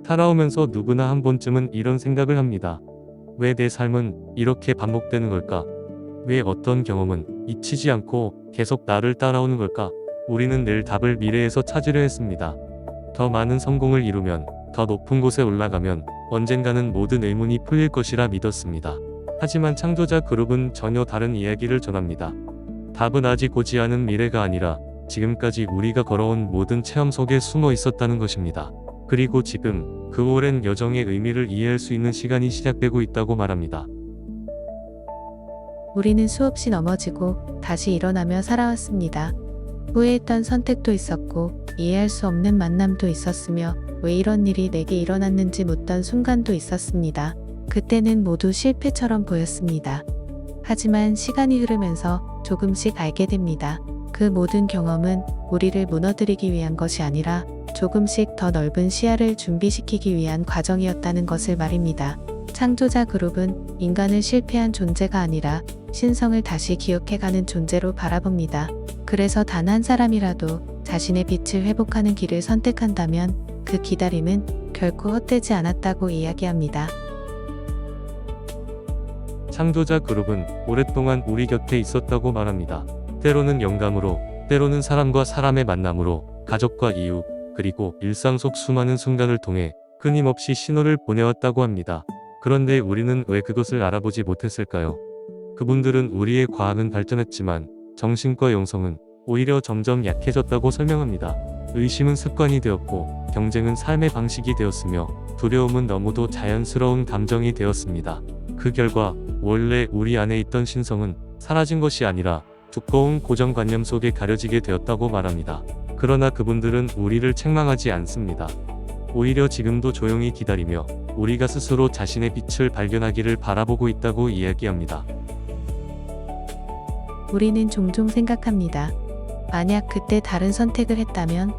살아오면서 누구나 한 번쯤은 이런 생각을 합니다. 왜 내 삶은 이렇게 반복되는 걸까? 왜 어떤 경험은 잊히지 않고 계속 나를 따라오는 걸까? 우리는 늘 답을 미래에서 찾으려 했습니다. 더 많은 성공을 이루면, 더 높은 곳에 올라가면 언젠가는 모든 의문이 풀릴 것이라 믿었습니다. 하지만 창조자 그룹은 전혀 다른 이야기를 전합니다. 답은 아직 오지 않은 미래가 아니라 지금까지 우리가 걸어온 모든 체험 속에 숨어 있었다는 것입니다. 그리고 지금 그 오랜 여정의 의미를 이해할 수 있는 시간이 시작되고 있다고 말합니다. 우리는 수없이 넘어지고 다시 일어나며 살아왔습니다. 후회했던 선택도 있었고 이해할 수 없는 만남도 있었으며 왜 이런 일이 내게 일어났는지 묻던 순간도 있었습니다. 그때는 모두 실패처럼 보였습니다. 하지만 시간이 흐르면서 조금씩 알게 됩니다. 그 모든 경험은 우리를 무너뜨리기 위한 것이 아니라 조금씩 더 넓은 시야를 준비시키기 위한 과정이었다는 것을 말입니다. 창조자 그룹은 인간을 실패한 존재가 아니라 신성을 다시 기억해가는 존재로 바라봅니다. 그래서 단 한 사람이라도 자신의 빛을 회복하는 길을 선택한다면 그 기다림은 결코 헛되지 않았다고 이야기합니다. 창조자 그룹은 오랫동안 우리 곁에 있었다고 말합니다. 때로는 영감으로, 때로는 사람과 사람의 만남으로, 가족과 이웃, 그리고 일상 속 수많은 순간을 통해 끊임없이 신호를 보내왔다고 합니다. 그런데 우리는 왜 그것을 알아보지 못했을까요? 그분들은 우리의 과학은 발전했지만 정신과 영성은 오히려 점점 약해졌다고 설명합니다. 의심은 습관이 되었고 경쟁은 삶의 방식이 되었으며 두려움은 너무도 자연스러운 감정이 되었습니다. 그 결과 원래 우리 안에 있던 신성은 사라진 것이 아니라 두꺼운 고정관념 속에 가려지게 되었다고 말합니다. 그러나 그분들은 우리를 책망하지 않습니다. 오히려 지금도 조용히 기다리며 우리가 스스로 자신의 빛을 발견하기를 바라보고 있다고 이야기합니다. 우리는 종종 생각합니다. 만약 그때 다른 선택을 했다면?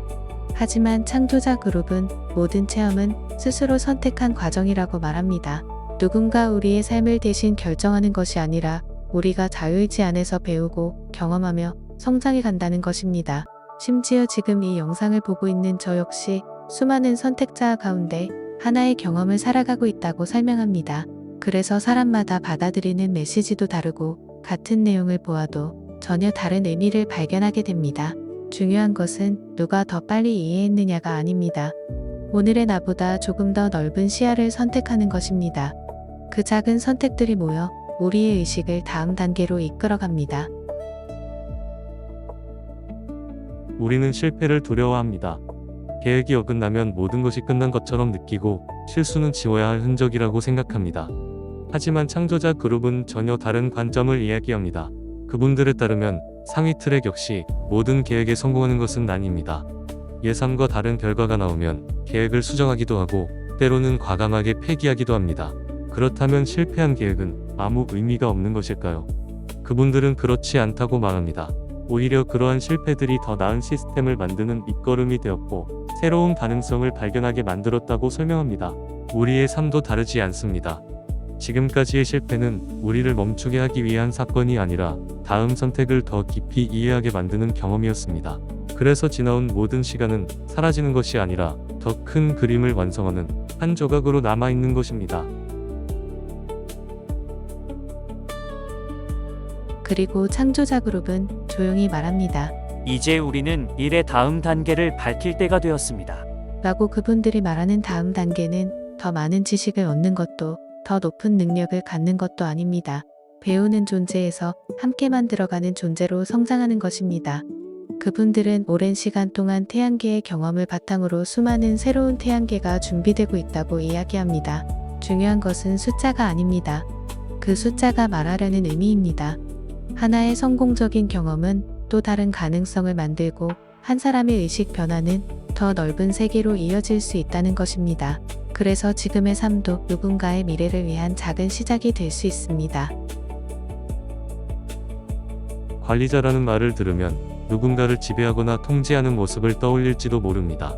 하지만 창조자 그룹은 모든 체험은 스스로 선택한 과정이라고 말합니다. 누군가 우리의 삶을 대신 결정하는 것이 아니라 우리가 자유의지 안에서 배우고 경험하며 성장해 간다는 것입니다. 심지어 지금 이 영상을 보고 있는 저 역시 수많은 선택자 가운데 하나의 경험을 살아가고 있다고 설명합니다. 그래서 사람마다 받아들이는 메시지도 다르고 같은 내용을 보아도 전혀 다른 의미를 발견하게 됩니다. 중요한 것은 누가 더 빨리 이해했느냐가 아닙니다. 오늘의 나보다 조금 더 넓은 시야를 선택하는 것입니다. 그 작은 선택들이 모여 우리의 의식을 다음 단계로 이끌어갑니다. 우리는 실패를 두려워합니다. 계획이 어긋나면 모든 것이 끝난 것처럼 느끼고 실수는 지워야 할 흔적이라고 생각합니다. 하지만 창조자 그룹은 전혀 다른 관점을 이야기합니다. 그분들에 따르면 상위 트랙 역시 모든 계획에 성공하는 것은 아닙니다. 예상과 다른 결과가 나오면 계획을 수정하기도 하고 때로는 과감하게 폐기하기도 합니다. 그렇다면 실패한 계획은 아무 의미가 없는 것일까요? 그분들은 그렇지 않다고 말합니다. 오히려 그러한 실패들이 더 나은 시스템을 만드는 밑거름이 되었고 새로운 가능성을 발견하게 만들었다고 설명합니다. 우리의 삶도 다르지 않습니다. 지금까지의 실패는 우리를 멈추게 하기 위한 사건이 아니라 다음 선택을 더 깊이 이해하게 만드는 경험이었습니다. 그래서 지나온 모든 시간은 사라지는 것이 아니라 더 큰 그림을 완성하는 한 조각으로 남아있는 것입니다. 그리고 창조자 그룹은 조용히 말합니다. 이제 우리는 일의 다음 단계를 밝힐 때가 되었습니다. 라고 그분들이 말하는 다음 단계는 더 많은 지식을 얻는 것도 더 높은 능력을 갖는 것도 아닙니다. 배우는 존재에서 함께 만들어가는 존재로 성장하는 것입니다. 그분들은 오랜 시간 동안 태양계의 경험을 바탕으로 수많은 새로운 태양계가 준비되고 있다고 이야기합니다. 중요한 것은 숫자가 아닙니다. 그 숫자가 말하려는 의미입니다. 하나의 성공적인 경험은 또 다른 가능성을 만들고 한 사람의 의식 변화는 더 넓은 세계로 이어질 수 있다는 것입니다. 그래서 지금의 삶도 누군가의 미래를 위한 작은 시작이 될 수 있습니다. 관리자라는 말을 들으면 누군가를 지배하거나 통제하는 모습을 떠올릴지도 모릅니다.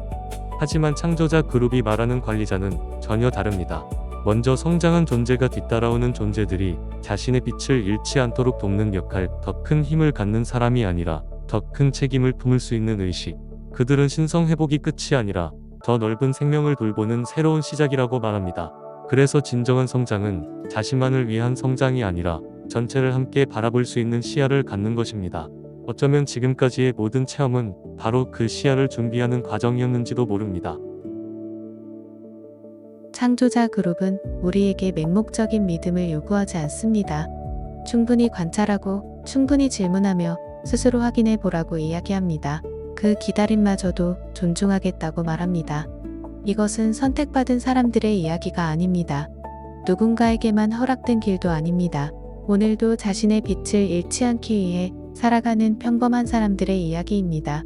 하지만 창조자 그룹이 말하는 관리자는 전혀 다릅니다. 먼저 성장한 존재가 뒤따라오는 존재들이 자신의 빛을 잃지 않도록 돕는 역할, 더 큰 힘을 갖는 사람이 아니라 더 큰 책임을 품을 수 있는 의식, 그들은 신성 회복이 끝이 아니라 더 넓은 생명을 돌보는 새로운 시작이라고 말합니다. 그래서 진정한 성장은 자신만을 위한 성장이 아니라 전체를 함께 바라볼 수 있는 시야를 갖는 것입니다. 어쩌면 지금까지의 모든 체험은 바로 그 시야를 준비하는 과정이었는지도 모릅니다. 창조자 그룹은 우리에게 맹목적인 믿음을 요구하지 않습니다. 충분히 관찰하고 충분히 질문하며 스스로 확인해 보라고 이야기합니다. 그 기다림마저도 존중하겠다고 말합니다. 이것은 선택받은 사람들의 이야기가 아닙니다. 누군가에게만 허락된 길도 아닙니다. 오늘도 자신의 빛을 잃지 않기 위해 살아가는 평범한 사람들의 이야기입니다.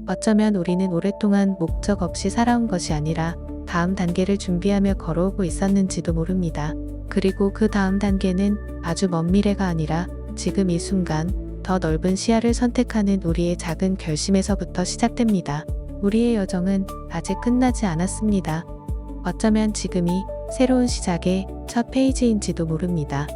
어쩌면 우리는 오랫동안 목적 없이 살아온 것이 아니라 다음 단계를 준비하며 걸어오고 있었는지도 모릅니다. 그리고 그 다음 단계는 아주 먼 미래가 아니라 지금 이 순간 더 넓은 시야를 선택하는 우리의 작은 결심에서부터 시작됩니다. 우리의 여정은 아직 끝나지 않았습니다. 어쩌면 지금이 새로운 시작의 첫 페이지인지도 모릅니다.